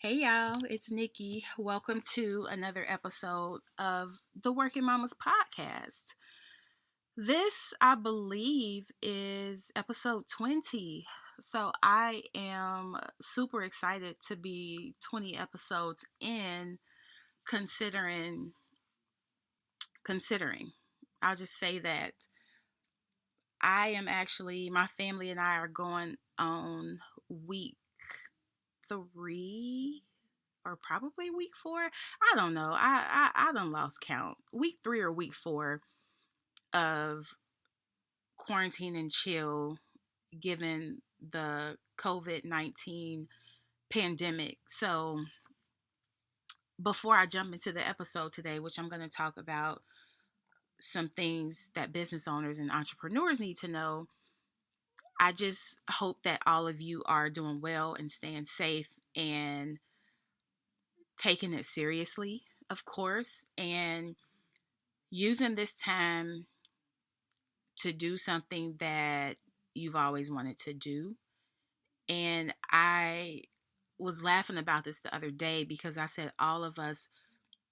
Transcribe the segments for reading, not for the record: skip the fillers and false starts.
Hey y'all, it's Nikki. Welcome to another episode of the WERKin Mommas podcast. This, I believe, is episode 20. So I am super excited to be 20 episodes in considering. I'll just say that I am actually my family and I are going on week 3 or probably week 4. I don't know. I done lost count. Week 3 or week 4 of quarantine and chill, given the COVID-19 pandemic. So before I jump into the episode today, which I'm going to talk about some things that business owners and entrepreneurs need to know, I just hope that all of you are doing well and staying safe and taking it seriously, of course, and using this time to do something that you've always wanted to do. And I was laughing about this the other day because I said all of us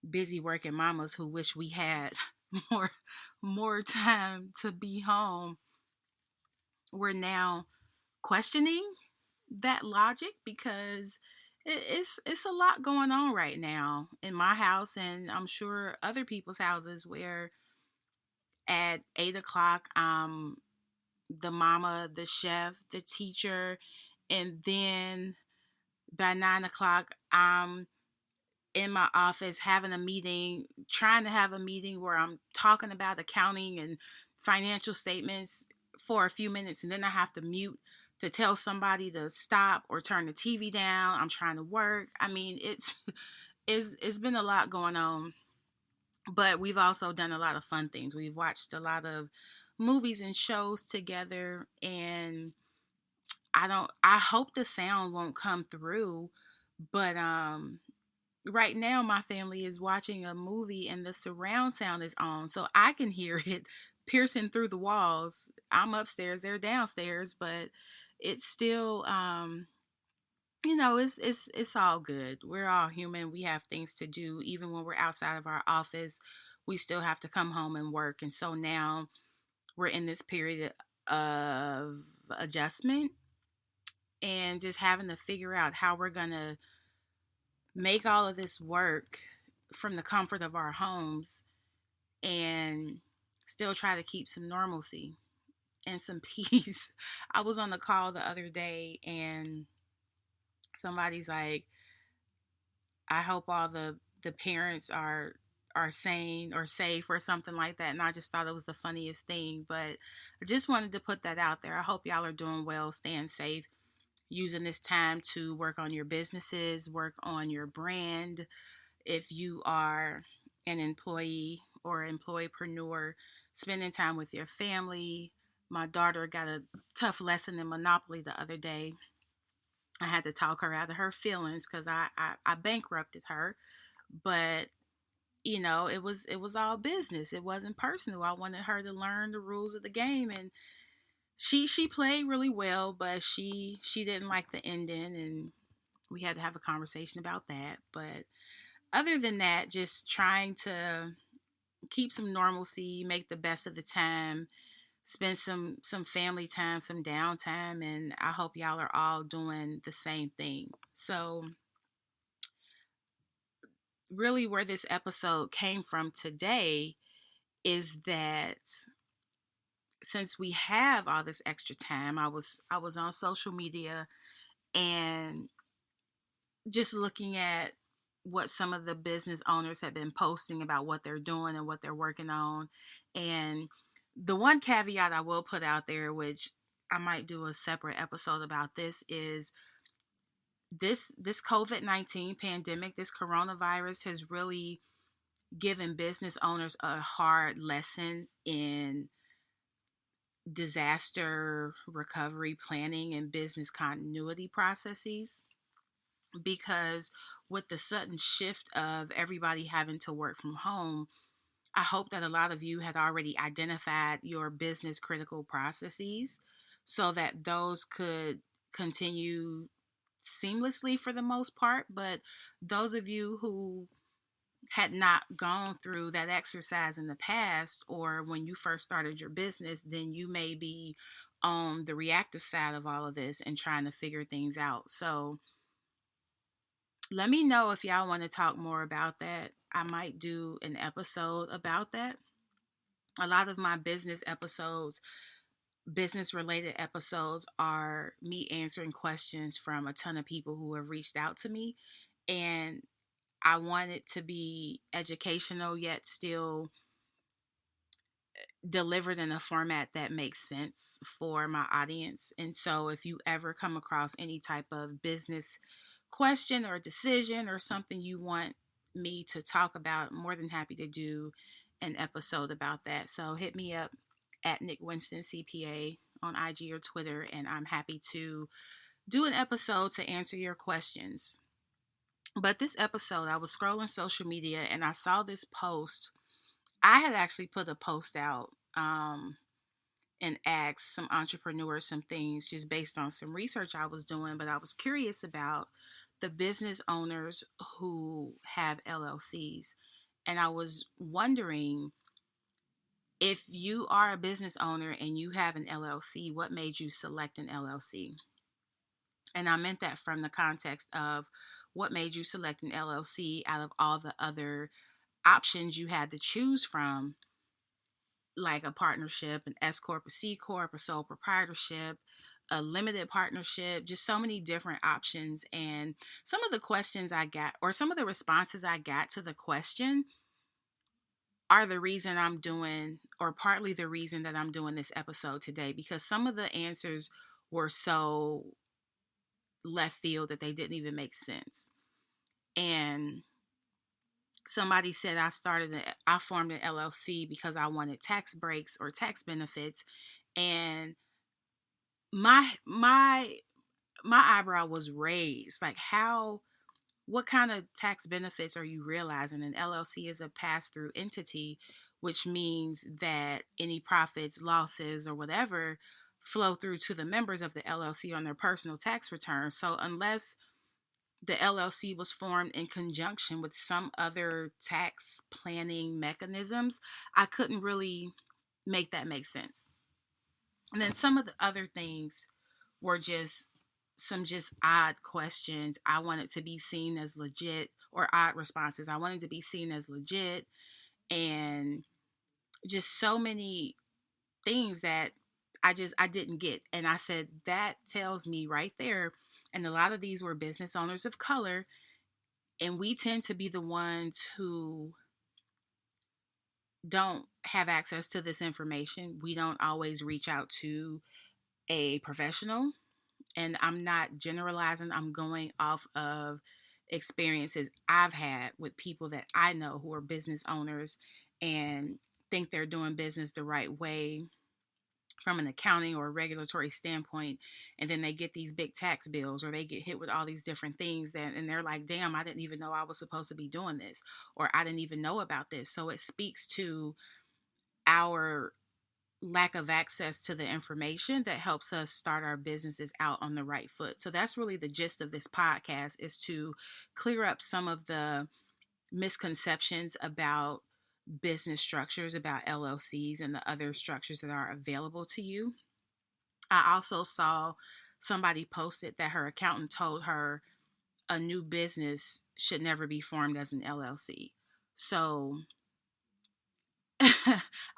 busy working mamas who wish we had more more time to be home, we're now questioning that logic because it's a lot going on right now in my house, and I'm sure other people's houses, where at 8 o'clock the mama, the chef, the teacher, and then by 9 o'clock I'm in my office having a meeting, trying to have a meeting where I'm talking about accounting and financial statements for a few minutes, and then I have to mute to tell somebody to stop or turn the TV down. I'm trying to work. I mean, it's been a lot going on, but we've also done a lot of fun things. We've watched a lot of movies and shows together, and I hope the sound won't come through, but right now my family is watching a movie and the surround sound is on, so I can hear it piercing through the walls. I'm upstairs, they're downstairs, but it's still it's all good. We're all human. We have things to do. Even when we're outside of our office, we still have to come home and work. And so now we're in this period of adjustment and just having to figure out how we're going to make all of this work from the comfort of our homes and still try to keep some normalcy and some peace. I was on the call the other day and somebody's like, I hope all the parents are sane or safe or something like that. And I just thought it was the funniest thing. But I just wanted to put that out there. I hope y'all are doing well, staying safe, using this time to work on your businesses, work on your brand. If you are an employee or employpreneur, spending time with your family. My daughter got a tough lesson in Monopoly the other day. I had to talk her out of her feelings because I bankrupted her. But it was all business. It wasn't personal. I wanted her to learn the rules of the game, and she played really well, but she didn't like the ending, and we had to have a conversation about that. But other than that, just trying to keep some normalcy, make the best of the time, spend some family time, some downtime, and I hope y'all are all doing the same thing. So really where this episode came from today is that since we have all this extra time, I was on social media and just looking at what some of the business owners have been posting about what they're doing and what they're working on. And the one caveat I will put out there, which I might do a separate episode about this, is this COVID-19 pandemic, this coronavirus has really given business owners a hard lesson in disaster recovery planning and business continuity processes, because with the sudden shift of everybody having to work from home, I hope that a lot of you had already identified your business critical processes so that those could continue seamlessly for the most part. But those of you who had not gone through that exercise in the past, or when you first started your business, then you may be on the reactive side of all of this and trying to figure things out. So let me know if y'all want to talk more about that. I might do an episode about that. A lot of my business episodes, business related episodes, are me answering questions from a ton of people who have reached out to me. And I want it to be educational, yet still delivered in a format that makes sense for my audience. And so if you ever come across any type of business question or decision or something you want me to talk about, I'm more than happy to do an episode about that. So hit me up at Nick Winston CPA on IG or Twitter, and I'm happy to do an episode to answer your questions. But this episode, I was scrolling social media and I saw this post. I had actually put a post out and asked some entrepreneurs some things just based on some research I was doing, but I was curious about the business owners who have LLCs. And I was wondering, if you are a business owner and you have an LLC, what made you select an LLC? And I meant that from the context of what made you select an LLC out of all the other options you had to choose from, like a partnership, an S Corp, a C Corp, a sole proprietorship, a limited partnership, just so many different options. And some of the questions I got, or some of the responses I got to the question, are the reason I'm doing, or partly the reason that I'm doing this episode today, because some of the answers were so left field that they didn't even make sense. And somebody said I formed an LLC because I wanted tax breaks or tax benefits, and my eyebrow was raised. Like, how, what kind of tax benefits are you realizing? An LLC is a pass-through entity, which means that any profits, losses, or whatever flow through to the members of the LLC on their personal tax return. So unless the LLC was formed in conjunction with some other tax planning mechanisms, I couldn't really make that make sense. And then some of the other things were just some just odd questions. I wanted to be seen as legit, or odd responses. I wanted to be seen as legit, and just so many things that I didn't get. And I said, that tells me right there. And a lot of these were business owners of color, and we tend to be the ones who don't have access to this information. We don't always reach out to a professional. And I'm not generalizing, I'm going off of experiences I've had with people that I know who are business owners and think they're doing business the right way from an accounting or regulatory standpoint, and then they get these big tax bills, or they get hit with all these different things that, and they're like, damn, I didn't even know I was supposed to be doing this, or I didn't even know about this. So it speaks to our lack of access to the information that helps us start our businesses out on the right foot. So that's really the gist of this podcast, is to clear up some of the misconceptions about business structures, about LLCs and the other structures that are available to you. I also saw somebody posted that her accountant told her a new business should never be formed as an LLC. So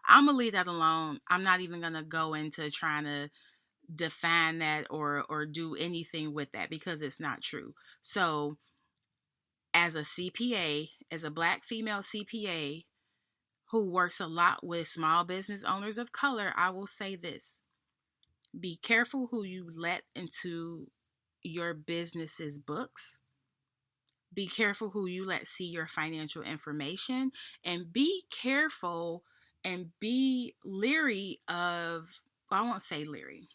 I'm gonna leave that alone. I'm not even gonna go into trying to define that or do anything with that, because it's not true. So as a CPA, as a Black female CPA who works a lot with small business owners of color, I will say this: be careful who you let into your business's books. Be careful who you let see your financial information, and be careful and be leery of, well, I won't say leery.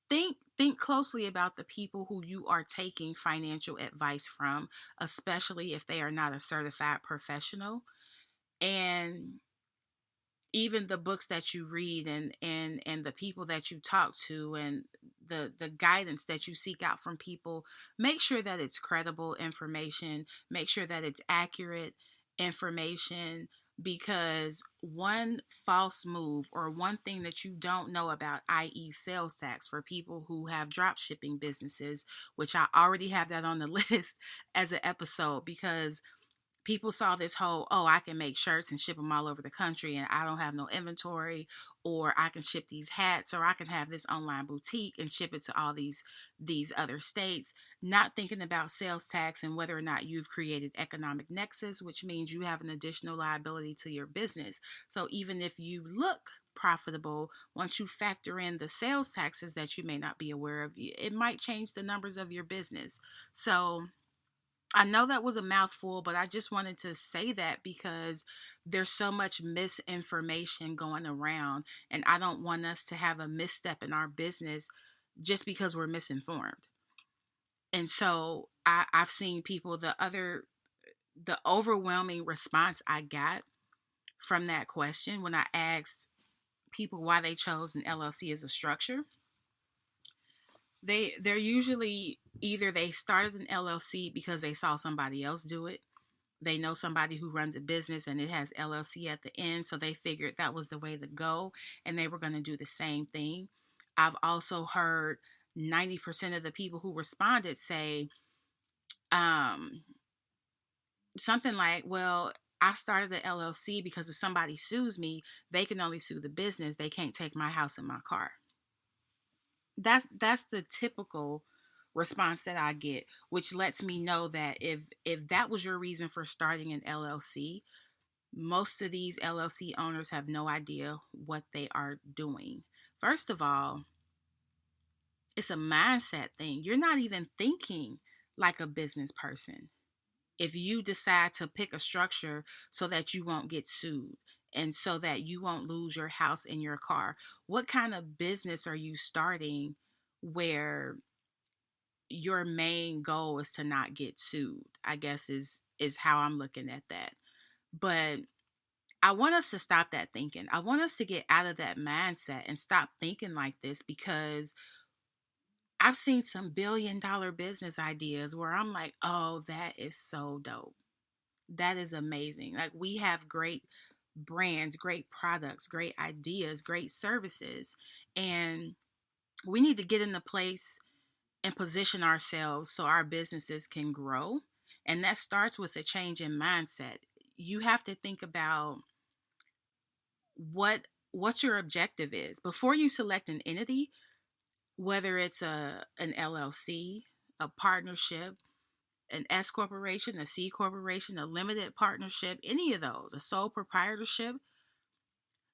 Think closely about the people who you are taking financial advice from, especially if they are not a certified professional. And even the books that you read, and the people that you talk to, and the guidance that you seek out from people, make sure that it's credible information, make sure that it's accurate information, because one false move or one thing that you don't know about, i.e., sales tax, for people who have drop shipping businesses, which I already have that on the list as an episode, because people saw this whole, oh, I can make shirts and ship them all over the country and I don't have no inventory, or I can ship these hats, or I can have this online boutique and ship it to all these other states, not thinking about sales tax and whether or not you've created economic nexus, which means you have an additional liability to your business. So even if you look profitable, once you factor in the sales taxes that you may not be aware of, it might change the numbers of your business. So I know that was a mouthful, but I just wanted to say that because there's so much misinformation going around, and I don't want us to have a misstep in our business just because we're misinformed. And so I've seen people, the overwhelming response I got from that question when I asked people why they chose an LLC as a structure. They're usually either they started an LLC because they saw somebody else do it. They know somebody who runs a business and it has LLC at the end, so they figured that was the way to go and they were going to do the same thing. I've also heard 90% of the people who responded say um, something like, well, I started the LLC because if somebody sues me, they can only sue the business. They can't take my house and my car. That's the typical response that I get, which lets me know that if that was your reason for starting an LLC, most of these LLC owners have no idea what they are doing. First of all, it's a mindset thing. You're not even thinking like a business person if you decide to pick a structure so that you won't get sued and so that you won't lose your house and your car. What kind of business are you starting where your main goal is to not get sued? I guess is how I'm looking at that. But I want us to stop that thinking. I want us to get out of that mindset and stop thinking like this, because I've seen some $1 billion business ideas where I'm like, oh, that is so dope. That is amazing. Like, we have great brands, great products, great ideas, great services. And we need to get in the place and position ourselves so our businesses can grow. And that starts with a change in mindset. You have to think about what what your objective is before you select an entity, whether it's an LLC, a partnership, an S corporation, a C corporation, a limited partnership, any of those, a sole proprietorship.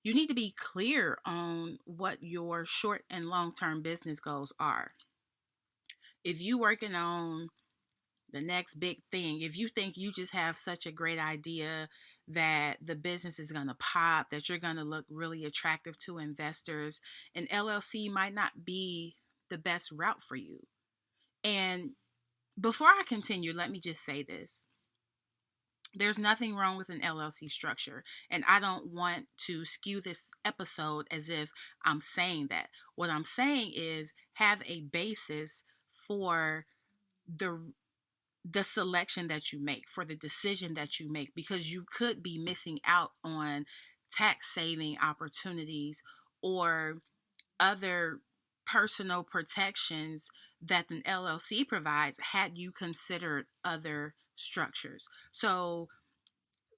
You need to be clear on what your short and long-term business goals are. If you working on the next big thing, if you think you just have such a great idea that the business is going to pop, that you're going to look really attractive to investors, an LLC might not be the best route for you. And before I continue, let me just say this. There's nothing wrong with an LLC structure. And I don't want to skew this episode as if I'm saying that. What I'm saying is have a basis for the selection that you make, for the decision that you make, because you could be missing out on tax saving opportunities or other personal protections that an LLC provides had you considered other structures. So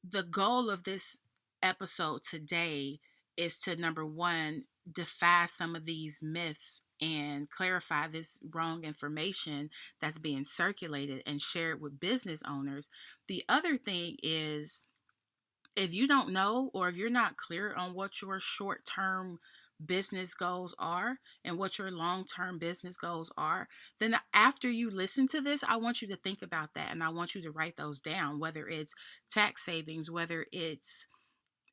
the goal of this episode today is to, number one, defy some of these myths and clarify this wrong information that's being circulated and shared with business owners. The other thing is, if you don't know or if you're not clear on what your short term business goals are and what your long term business goals are, then after you listen to this, I want you to think about that and I want you to write those down, whether it's tax savings, whether it's,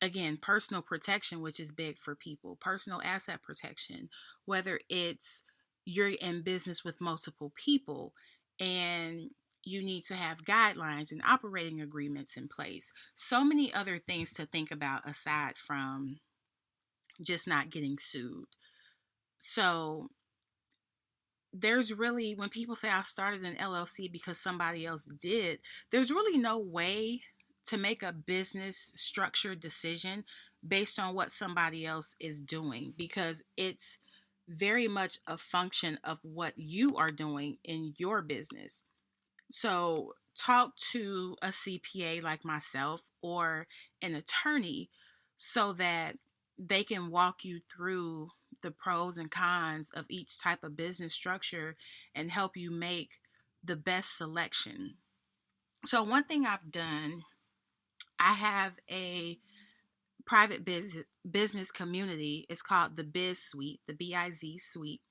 again, personal protection, which is big for people, personal asset protection, whether it's you're in business with multiple people and you need to have guidelines and operating agreements in place. So many other things to think about aside from just not getting sued. So there's really, when people say I started an LLC because somebody else did, there's really no way to make a business structure decision based on what somebody else is doing, because it's very much a function of what you are doing in your business. So, talk to a CPA like myself or an attorney so that they can walk you through the pros and cons of each type of business structure and help you make the best selection. So, one thing I've done, I have a private business community. It's called the Biz Suite, the BIZ Suite,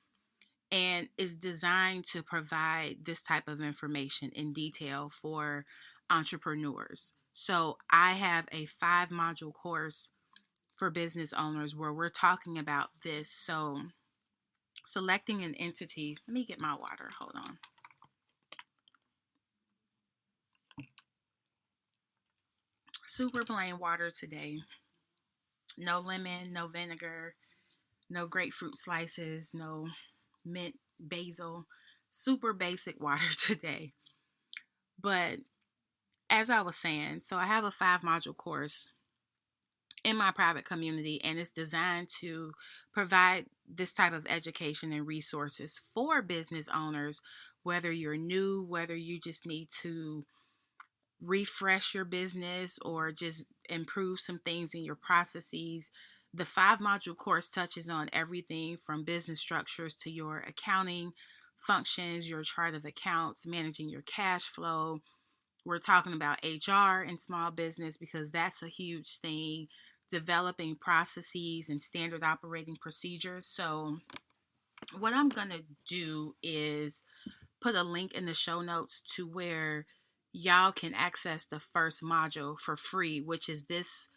and is designed to provide this type of information in detail for entrepreneurs. So I have a 5 module course for business owners where we're talking about this. So selecting an entity, let me get my water, hold on. Super plain water today. No lemon, no vinegar, no grapefruit slices, no mint, basil. Super basic water today. But as I was saying, so I have a 5 module course in my private community, and it's designed to provide this type of education and resources for business owners, whether you're new, whether you just need to refresh your business or just improve some things in your processes. The 5 module course touches on everything from business structures to your accounting functions, your chart of accounts, managing your cash flow. We're talking about HR in small business because that's a huge thing, developing processes and standard operating procedures. So, what I'm going to do is put a link in the show notes to where y'all can access the first module for free, which is this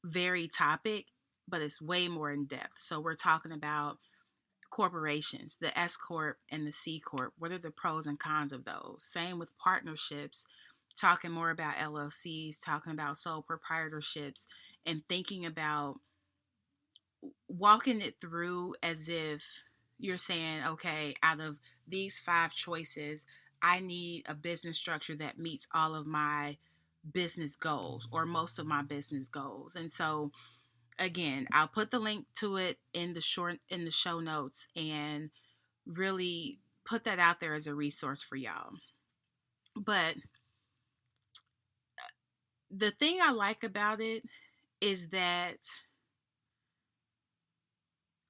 very topic, but it's way more in depth. So, we're talking about corporations, the S Corp and the C Corp. What are the pros and cons of those? Same with partnerships, talking more about LLCs, talking about sole proprietorships, and thinking about walking it through as if you're saying, okay, out of these 5 choices, I need a business structure that meets all of my business goals or most of my business goals. And so again, I'll put the link to it in the show notes and really put that out there as a resource for y'all. But the thing I like about it is that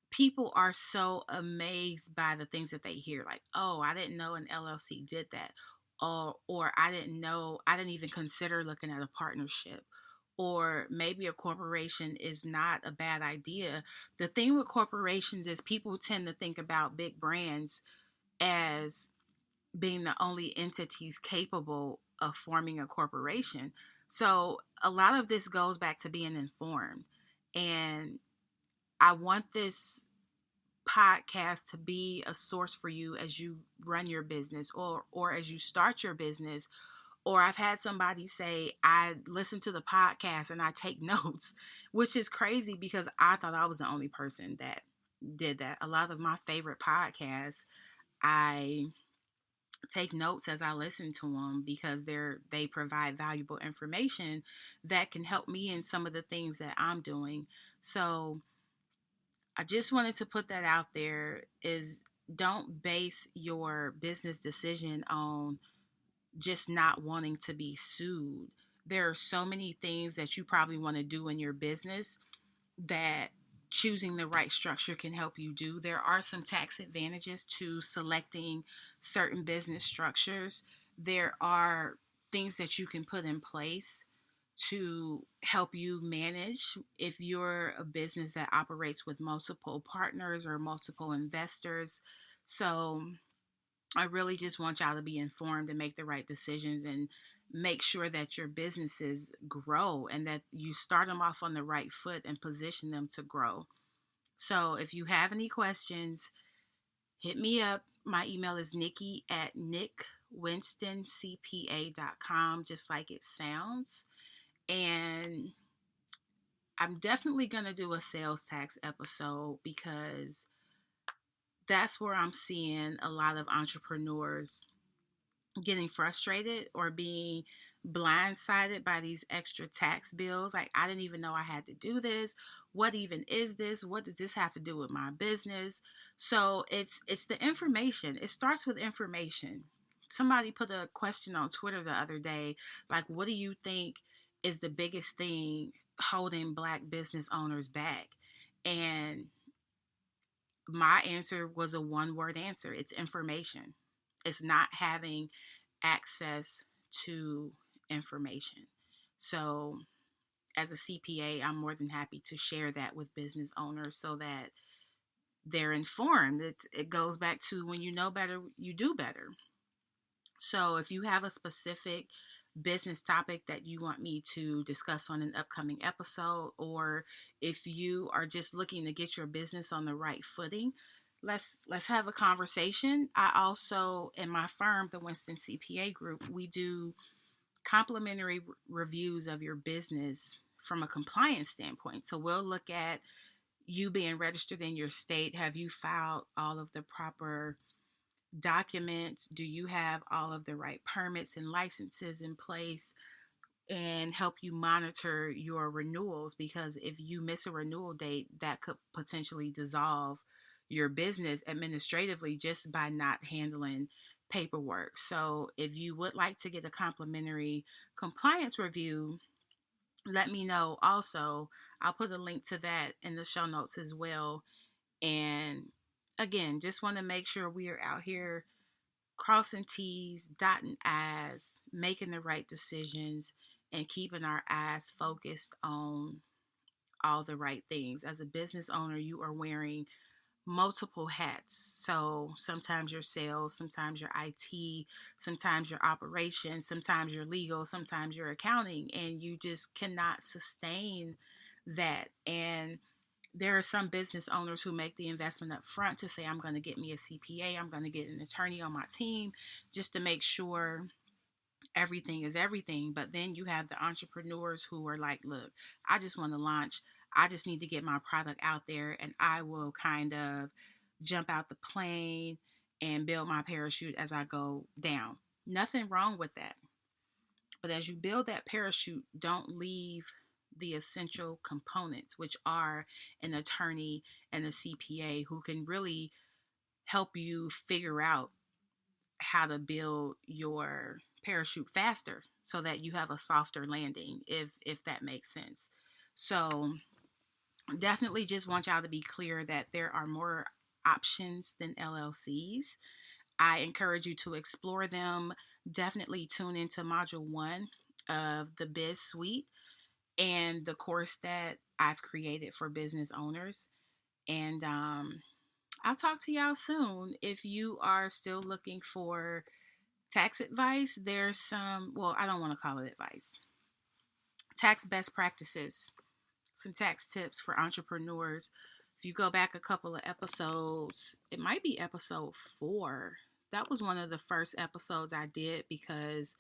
people are so amazed by the things that they hear, like, oh, I didn't know an LLC did that, or I didn't know, I didn't even consider looking at a partnership, or maybe a corporation is not a bad idea. The thing with corporations is people tend to think about big brands as being the only entities capable of forming a corporation. So a lot of this goes back to being informed. And I want this podcast to be a source for you as you run your business or as you start your business. Or I've had somebody say, I listen to the podcast and I take notes, which is crazy because I thought I was the only person that did that. A lot of my favorite podcasts, I take notes as I listen to them because they provide valuable information that can help me in some of the things that I'm doing. So I just wanted to put that out there, is don't base your business decision on just not wanting to be sued. There are so many things that you probably want to do in your business that choosing the right structure can help you do. There are some tax advantages to selecting certain business structures. There are things that you can put in place to help you manage if you're a business that operates with multiple partners or multiple investors. So I really just want y'all to be informed and make the right decisions and make sure that your businesses grow and that you start them off on the right foot and position them to grow. So if you have any questions, hit me up. My email is Nikki at nickWinstoncpa.com, just like it sounds. And I'm definitely going to do a sales tax episode because that's where I'm seeing a lot of entrepreneurs getting frustrated or being blindsided by these extra tax bills. Like, I didn't even know I had to do this. What even is this? What does this have to do with my business? So it's the information. It starts with information. Somebody put a question on Twitter the other day, like, what do you think is the biggest thing holding Black business owners back? And my answer was a one word answer. It's information. It's not having access to information. So, as a CPA, I'm more than happy to share that with business owners so that they're informed. It goes back to when you know better, you do better. So, if you have a specific business topic that you want me to discuss on an upcoming episode, or if you are just looking to get your business on the right footing, let's have a conversation. I also, in my firm, the Winston CPA Group, we do complimentary reviews of your business from a compliance standpoint. So we'll look at you being registered in your state. Have you filed all of the proper documents? Do you have all of the right permits and licenses in place? And help you monitor your renewals, because if you miss a renewal date, that could potentially dissolve your business administratively just by not handling paperwork. So if you would like to get a complimentary compliance review, let me know. Also, I'll put a link to that in the show notes as well. And again, just want to make sure we are out here crossing T's, dotting I's, making the right decisions, and keeping our eyes focused on all the right things. As a business owner, you are wearing multiple hats. So sometimes you're sales, sometimes you're IT, sometimes you're operations, sometimes you're legal, sometimes you're accounting, and you just cannot sustain that. And there are some business owners who make the investment up front to say, I'm going to get me a CPA, I'm going to get an attorney on my team just to make sure everything is everything. But then you have the entrepreneurs who are like, look, I just want to launch. I just need to get my product out there, and I will kind of jump out the plane and build my parachute as I go down. Nothing wrong with that. But as you build that parachute, don't leave the essential components, which are an attorney and a CPA who can really help you figure out how to build your parachute faster so that you have a softer landing, if that makes sense. So definitely just want y'all to be clear that there are more options than LLCs. I encourage you to explore them. Definitely tune into module 1 of the Biz Suite and the course that I've created for business owners. And I'll talk to y'all soon. If you are still looking for tax advice, there's some, well, I don't want to call it advice, tax best practices, some tax tips for entrepreneurs. If you go back a couple of episodes, it might be episode 4. That was one of the first episodes I did because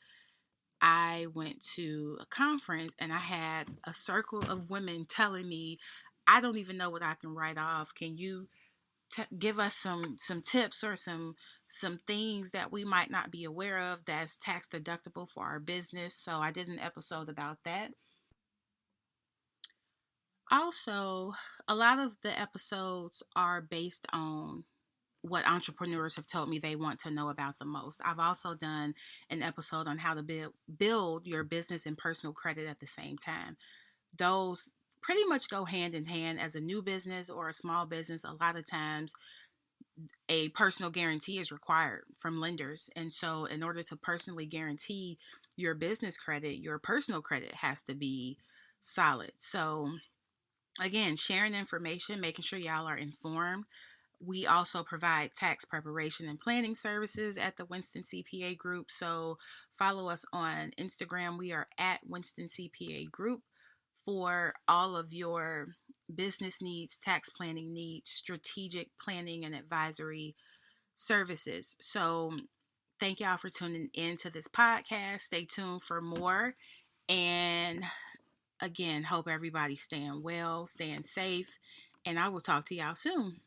I went to a conference and I had a circle of women telling me, I don't even know what I can write off. Can you give us some tips or some things that we might not be aware of that's tax deductible for our business? So I did an episode about that. Also, a lot of the episodes are based on what entrepreneurs have told me they want to know about the most. I've also done an episode on how to build your business and personal credit at the same time. Those pretty much go hand in hand. As a new business or a small business, a lot of times a personal guarantee is required from lenders. And so in order to personally guarantee your business credit, your personal credit has to be solid. So again, sharing information, making sure y'all are informed. We also provide tax preparation and planning services at the Winston CPA Group. So follow us on Instagram. We are at Winston CPA Group for all of your business needs, tax planning needs, strategic planning and advisory services. So thank y'all for tuning in to this podcast. Stay tuned for more. And again, hope everybody's staying well, staying safe, and I will talk to y'all soon.